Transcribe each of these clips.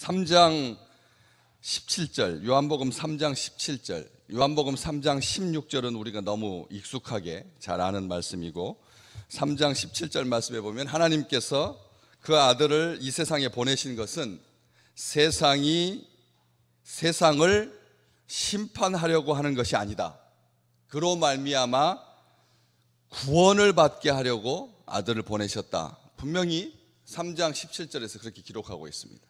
3장 17절, 요한복음 3장 17절, 요한복음 3장 16절은 우리가 너무 익숙하게 잘 아는 말씀이고, 3장 17절 말씀에 보면 하나님께서 그 아들을 이 세상에 보내신 것은 세상을 심판하려고 하는 것이 아니다. 그로 말미암아 구원을 받게 하려고 아들을 보내셨다. 분명히 3장 17절에서 그렇게 기록하고 있습니다.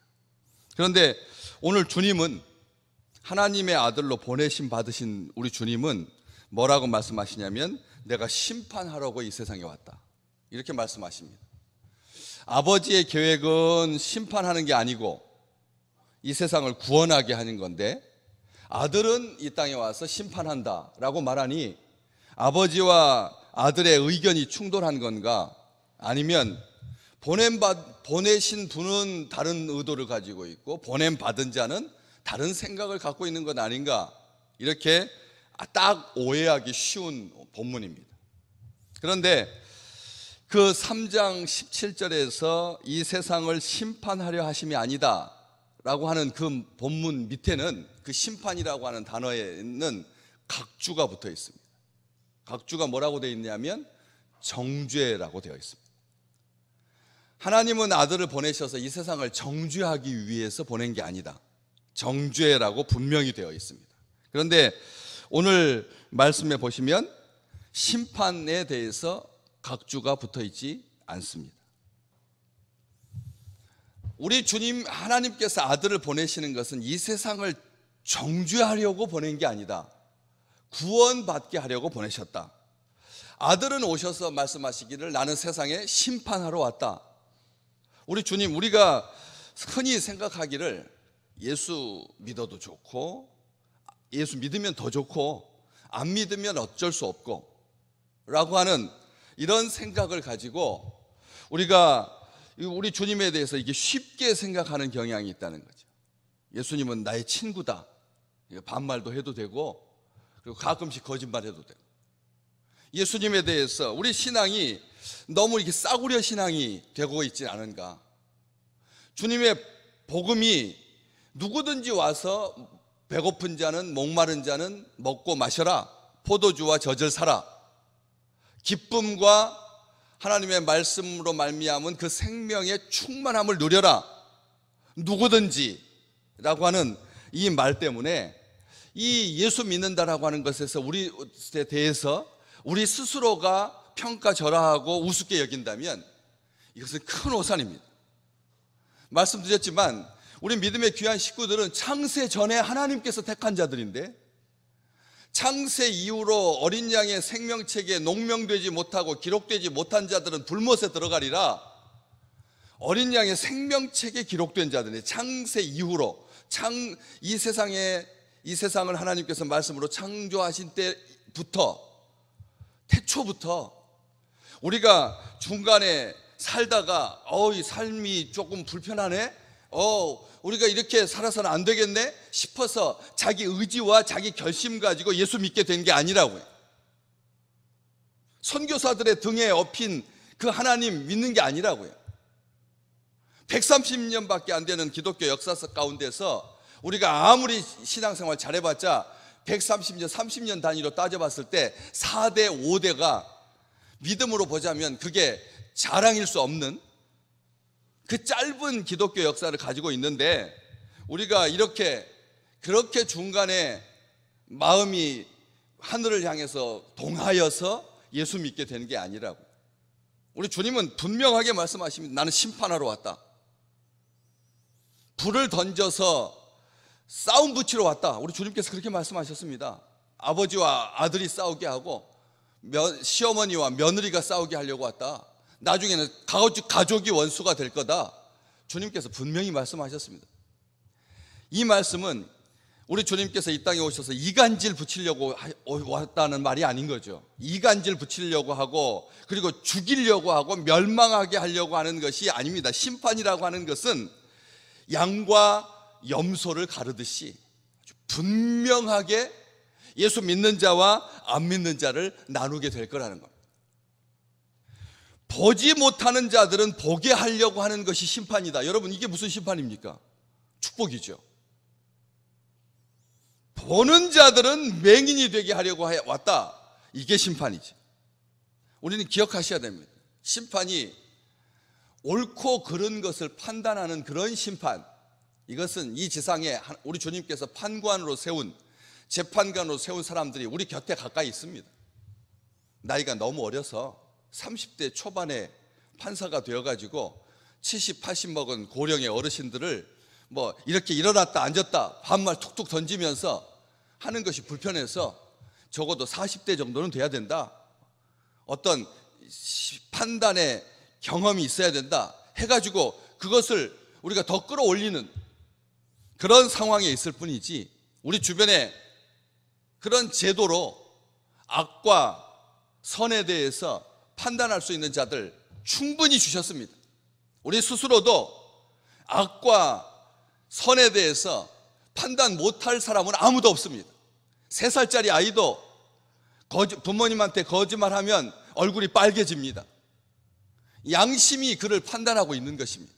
그런데 오늘 주님은, 하나님의 아들로 보내심 받으신 우리 주님은 뭐라고 말씀하시냐면, 내가 심판하려고 이 세상에 왔다, 이렇게 말씀하십니다. 아버지의 계획은 심판하는 게 아니고 이 세상을 구원하게 하는 건데, 아들은 이 땅에 와서 심판한다 라고 말하니, 아버지와 아들의 의견이 충돌한 건가, 아니면 보내신 분은 다른 의도를 가지고 있고 보냄받은 자는 다른 생각을 갖고 있는 것 아닌가, 이렇게 딱 오해하기 쉬운 본문입니다. 그런데 그 3장 17절에서 이 세상을 심판하려 하심이 아니다 라고 하는 그 본문 밑에는, 그 심판이라고 하는 단어에는 각주가 붙어 있습니다. 각주가 뭐라고 되어 있냐면 정죄라고 되어 있습니다. 하나님은 아들을 보내셔서 이 세상을 정죄하기 위해서 보낸 게 아니다, 정죄라고 분명히 되어 있습니다. 그런데 오늘 말씀에 보시면 심판에 대해서 각주가 붙어 있지 않습니다. 우리 주님 하나님께서 아들을 보내시는 것은 이 세상을 정죄하려고 보낸 게 아니다, 구원받게 하려고 보내셨다. 아들은 오셔서 말씀하시기를, 나는 세상에 심판하러 왔다. 우리 주님, 우리가 흔히 생각하기를 예수 믿어도 좋고, 예수 믿으면 더 좋고, 안 믿으면 어쩔 수 없고 라고 하는 이런 생각을 가지고 우리가 우리 주님에 대해서 이게 쉽게 생각하는 경향이 있다는 거죠. 예수님은 나의 친구다, 반말도 해도 되고, 그리고 가끔씩 거짓말 해도 되고, 예수님에 대해서 우리 신앙이 너무 이렇게 싸구려 신앙이 되고 있지 않은가. 주님의 복음이 누구든지 와서 배고픈 자는, 목마른 자는 먹고 마셔라, 포도주와 젖을 사라, 기쁨과 하나님의 말씀으로 말미암은 그 생명의 충만함을 누려라, 누구든지 라고 하는 이 말 때문에 이 예수 믿는다라고 하는 것에서 우리에 대해서 우리 스스로가 평가절하하고 우습게 여긴다면 이것은 큰 오산입니다. 말씀드렸지만 우리 믿음의 귀한 식구들은 창세 전에 하나님께서 택한 자들인데, 창세 이후로 어린 양의 생명책에 농명되지 못하고 기록되지 못한 자들은 불못에 들어가리라. 어린 양의 생명책에 기록된 자들이 창세 이후로, 이 세상을 하나님께서 말씀으로 창조하신 때부터, 태초부터 우리가 중간에 살다가 이 삶이 조금 불편하네, 우리가 이렇게 살아서는 안 되겠네 싶어서 자기 의지와 자기 결심 가지고 예수 믿게 된 게 아니라고요. 선교사들의 등에 업힌 그 하나님 믿는 게 아니라고요. 130년밖에 안 되는 기독교 역사서 가운데서 우리가 아무리 신앙생활 잘해봤자 130년, 30년 단위로 따져봤을 때 4대, 5대가 믿음으로 보자면 그게 자랑일 수 없는 그 짧은 기독교 역사를 가지고 있는데, 우리가 그렇게 중간에 마음이 하늘을 향해서 동하여서 예수 믿게 되는 게 아니라고. 우리 주님은 분명하게 말씀하십니다. 나는 심판하러 왔다, 불을 던져서 싸움 붙이러 왔다. 우리 주님께서 그렇게 말씀하셨습니다. 아버지와 아들이 싸우게 하고 시어머니와 며느리가 싸우게 하려고 왔다. 나중에는 가족이 원수가 될 거다. 주님께서 분명히 말씀하셨습니다. 이 말씀은 우리 주님께서 이 땅에 오셔서 이간질 붙이려고 왔다는 말이 아닌 거죠. 이간질 붙이려고 하고, 그리고 죽이려고 하고 멸망하게 하려고 하는 것이 아닙니다. 심판이라고 하는 것은 양과 염소를 가르듯이 분명하게 예수 믿는 자와 안 믿는 자를 나누게 될 거라는 겁니다. 보지 못하는 자들은 보게 하려고 하는 것이 심판이다. 여러분, 이게 무슨 심판입니까? 축복이죠. 보는 자들은 맹인이 되게 하려고 왔다. 이게 심판이지. 우리는 기억하셔야 됩니다. 심판이 옳고 그른 것을 판단하는 그런 심판, 이것은 이 지상에 우리 주님께서 판관으로 세운, 재판관으로 세운 사람들이 우리 곁에 가까이 있습니다. 나이가 너무 어려서 30대 초반에 판사가 되어가지고 70, 80 먹은 고령의 어르신들을 뭐 이렇게 일어났다 앉았다 반말 툭툭 던지면서 하는 것이 불편해서 적어도 40대 정도는 돼야 된다, 어떤 판단의 경험이 있어야 된다 해가지고 그것을 우리가 더 끌어올리는 그런 상황에 있을 뿐이지, 우리 주변에 그런 제도로 악과 선에 대해서 판단할 수 있는 자들 충분히 주셨습니다. 우리 스스로도 악과 선에 대해서 판단 못할 사람은 아무도 없습니다. 3살짜리 아이도 부모님한테 거짓말하면 얼굴이 빨개집니다. 양심이 그를 판단하고 있는 것입니다.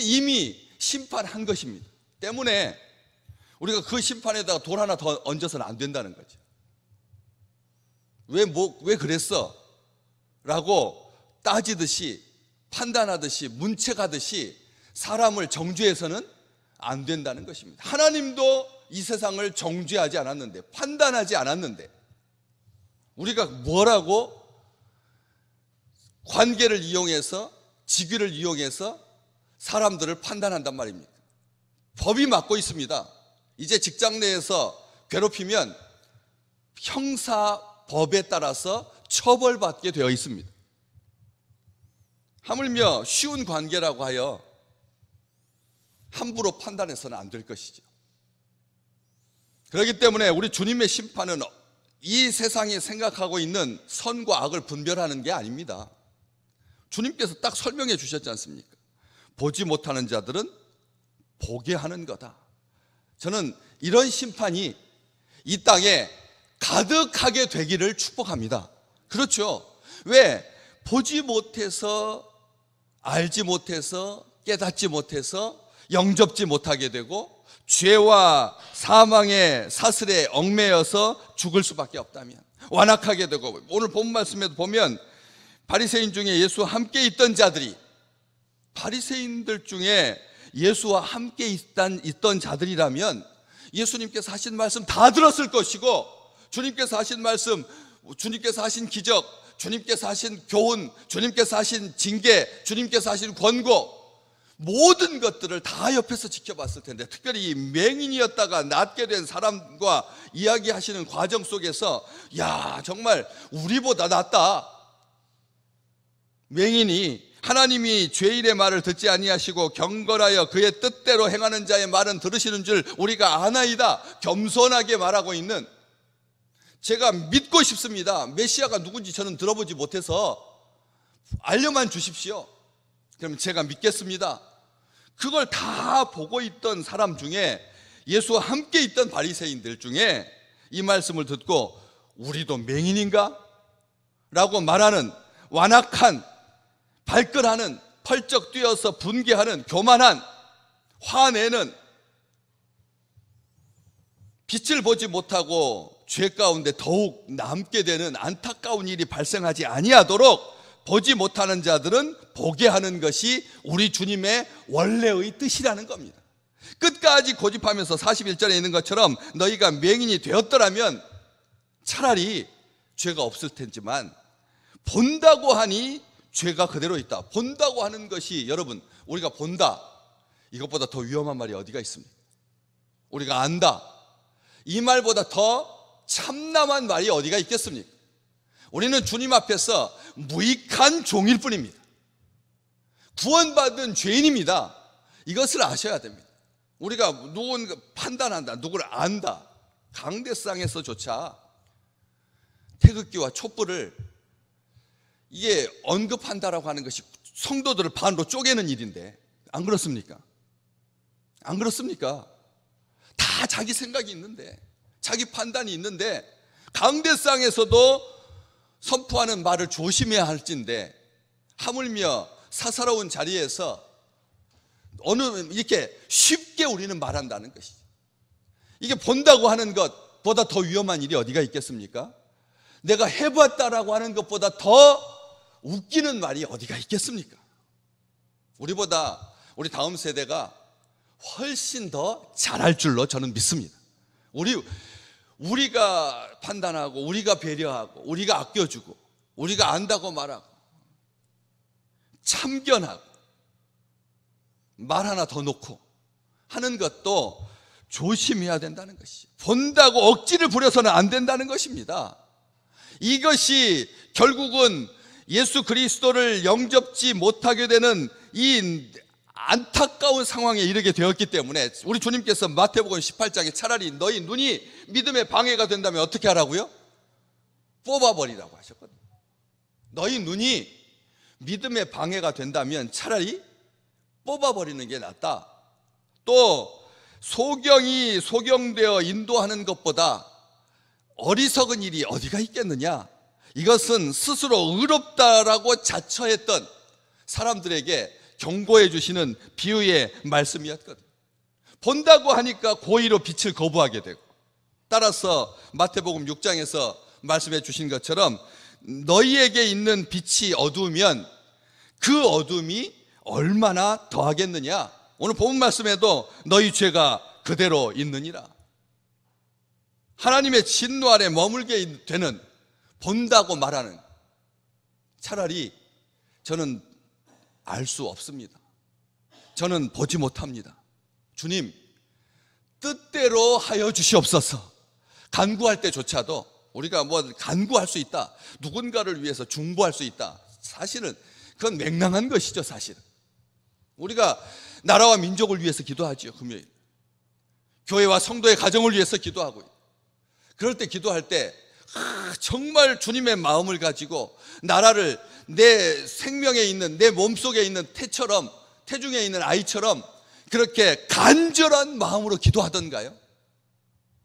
이미 심판한 것입니다. 때문에 우리가 그 심판에다가 돌 하나 더 얹어서는 안 된다는 거죠. 왜 그랬어? 라고 따지듯이, 판단하듯이, 문책하듯이 사람을 정죄해서는 안 된다는 것입니다. 하나님도 이 세상을 정죄하지 않았는데, 판단하지 않았는데, 우리가 뭐라고 관계를 이용해서, 직위를 이용해서 사람들을 판단한단 말입니다. 법이 막고 있습니다. 이제 직장 내에서 괴롭히면 형사법에 따라서 처벌받게 되어 있습니다. 하물며 쉬운 관계라고 하여 함부로 판단해서는 안 될 것이죠. 그렇기 때문에 우리 주님의 심판은 이 세상이 생각하고 있는 선과 악을 분별하는 게 아닙니다. 주님께서 딱 설명해 주셨지 않습니까? 보지 못하는 자들은 보게 하는 거다. 저는 이런 심판이 이 땅에 가득하게 되기를 축복합니다. 그렇죠. 왜? 보지 못해서, 알지 못해서, 깨닫지 못해서 영접지 못하게 되고 죄와 사망의 사슬에 얽매여서 죽을 수밖에 없다면, 완악하게 되고, 오늘 본 말씀에도 보면 바리새인 중에 예수와 함께 있던 자들이, 바리새인들 중에 예수와 함께 있던 자들이라면 예수님께서 하신 말씀 다 들었을 것이고, 주님께서 하신 말씀, 주님께서 하신 기적, 주님께서 하신 교훈, 주님께서 하신 징계, 주님께서 하신 권고, 모든 것들을 다 옆에서 지켜봤을 텐데, 특별히 이 맹인이었다가 낫게 된 사람과 이야기하시는 과정 속에서, 야, 정말 우리보다 낫다. 맹인이 하나님이 죄인의 말을 듣지 아니하시고 경건하여 그의 뜻대로 행하는 자의 말은 들으시는 줄 우리가 아나이다. 겸손하게 말하고 있는, 제가 믿고 싶습니다. 메시아가 누군지 저는 들어보지 못해서 알려만 주십시오. 그럼 제가 믿겠습니다. 그걸 다 보고 있던 사람 중에, 예수와 함께 있던 바리새인들 중에 이 말씀을 듣고 우리도 맹인인가? 라고 말하는, 완악한, 발끈하는, 펄쩍 뛰어서 분개하는, 교만한, 화내는, 빛을 보지 못하고 죄 가운데 더욱 남게 되는 안타까운 일이 발생하지 아니하도록 보지 못하는 자들은 보게 하는 것이 우리 주님의 원래의 뜻이라는 겁니다. 끝까지 고집하면서 41절에 있는 것처럼 너희가 맹인이 되었더라면 차라리 죄가 없을 텐지만, 본다고 하니 죄가 그대로 있다. 본다고 하는 것이, 여러분, 우리가 본다, 이것보다 더 위험한 말이 어디가 있습니까? 우리가 안다, 이 말보다 더 참남한 말이 어디가 있겠습니까? 우리는 주님 앞에서 무익한 종일 뿐입니다. 구원받은 죄인입니다. 이것을 아셔야 됩니다. 우리가 누군가 판단한다, 누구를 안다, 강대상에서조차 태극기와 촛불을 이게 언급한다라고 하는 것이 성도들을 반으로 쪼개는 일인데, 안 그렇습니까? 안 그렇습니까? 다 자기 생각이 있는데, 자기 판단이 있는데, 강대상에서도 선포하는 말을 조심해야 할진데, 하물며 사사로운 자리에서 어느 이렇게 쉽게 쉽게 우리는 말한다는 것이죠. 이게 본다고 하는 것보다 더 위험한 일이 어디가 있겠습니까? 내가 해봤다라고 하는 것보다 더 웃기는 말이 어디가 있겠습니까? 우리 다음 세대가 훨씬 더 잘할 줄로 저는 믿습니다. 우리가 판단하고, 우리가 배려하고, 우리가 아껴주고, 우리가 안다고 말하고, 참견하고, 말 하나 더 놓고 하는 것도 조심해야 된다는 것이죠. 본다고 억지를 부려서는 안 된다는 것입니다. 이것이 결국은 예수 그리스도를 영접지 못하게 되는 이 안타까운 상황에 이르게 되었기 때문에 우리 주님께서 마태복음 18장에 차라리 너희 눈이 믿음에 방해가 된다면 어떻게 하라고요? 뽑아버리라고 하셨거든요. 너희 눈이 믿음에 방해가 된다면 차라리 뽑아버리는 게 낫다. 또 소경이 소경되어 인도하는 것보다 어리석은 일이 어디가 있겠느냐? 이것은 스스로 의롭다라고 자처했던 사람들에게 경고해 주시는 비유의 말씀이었거든요. 본다고 하니까 고의로 빛을 거부하게 되고, 따라서 마태복음 6장에서 말씀해 주신 것처럼 너희에게 있는 빛이 어두우면 그 어둠이 얼마나 더하겠느냐? 오늘 본문 말씀에도 너희 죄가 그대로 있느니라. 하나님의 진노 아래 머물게 되는, 본다고 말하는, 차라리 저는 알 수 없습니다. 저는 보지 못합니다. 주님, 뜻대로 하여 주시옵소서. 간구할 때조차도 우리가 간구할 수 있다, 누군가를 위해서 중보할 수 있다, 사실은 그건 맹랑한 것이죠. 사실은 우리가 나라와 민족을 위해서 기도하지요. 금요일 교회와 성도의 가정을 위해서 기도하고요. 그럴 때 기도할 때 정말 주님의 마음을 가지고 나라를 내 생명에 있는, 내 몸속에 있는 태중에 있는 아이처럼 그렇게 간절한 마음으로 기도하던가요?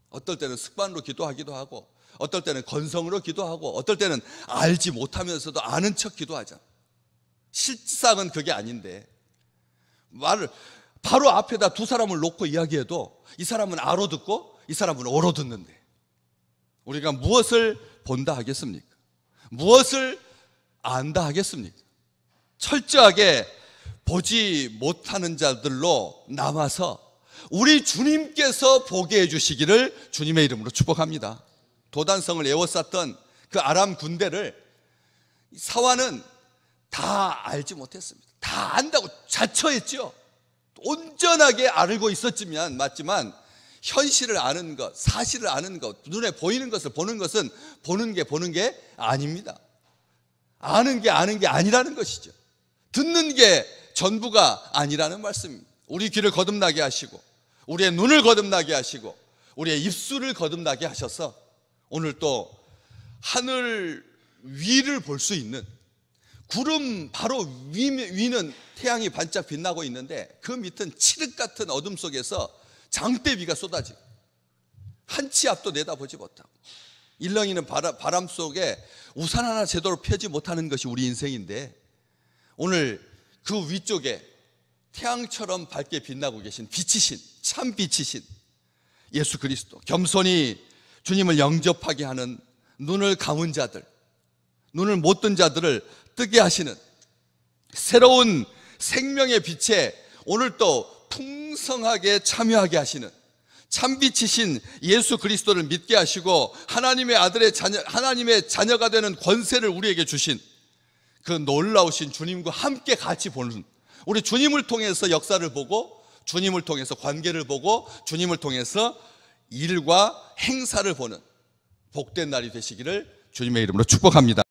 어떨 때는 습관으로 기도하기도 하고, 어떨 때는 건성으로 기도하고, 어떨 때는 알지 못하면서도 아는 척 기도하잖아. 실상은 그게 아닌데 말을 바로 앞에다 두 사람을 놓고 이야기해도 이 사람은 알아듣고 이 사람은 얼어듣는데, 우리가 무엇을 본다 하겠습니까? 무엇을 안다 하겠습니까? 철저하게 보지 못하는 자들로 남아서 우리 주님께서 보게 해주시기를 주님의 이름으로 축복합니다. 도단성을 에워쌌던 그 아람 군대를 사환은 다 알지 못했습니다. 다 안다고 자처했죠. 온전하게 알고 있었지만 맞지만 현실을 아는 것, 사실을 아는 것, 눈에 보이는 것을 보는 것은 보는 게 아닙니다. 아는 게 아니라는 것이죠. 듣는 게 전부가 아니라는 말씀입니다. 우리 귀를 거듭나게 하시고, 우리의 눈을 거듭나게 하시고, 우리의 입술을 거듭나게 하셔서 오늘 또 하늘 위를 볼 수 있는, 구름 바로 위는 태양이 반짝 빛나고 있는데 그 밑은 칠흑 같은 어둠 속에서 장대비가 쏟아지고 한 치 앞도 내다보지 못하고 일렁이는 바람 속에 우산 하나 제대로 펴지 못하는 것이 우리 인생인데, 오늘 그 위쪽에 태양처럼 밝게 빛나고 계신 빛이신, 참 빛이신 예수 그리스도, 겸손히 주님을 영접하게 하는 눈을 감은 자들, 눈을 못 뜬 자들을 뜨게 하시는 새로운 생명의 빛에 오늘 또 풍성하게 참여하게 하시는 참빛이신 예수 그리스도를 믿게 하시고 하나님의 자녀가 되는 권세를 우리에게 주신 그 놀라우신 주님과 함께 같이 보는, 우리 주님을 통해서 역사를 보고, 주님을 통해서 관계를 보고, 주님을 통해서 일과 행사를 보는 복된 날이 되시기를 주님의 이름으로 축복합니다.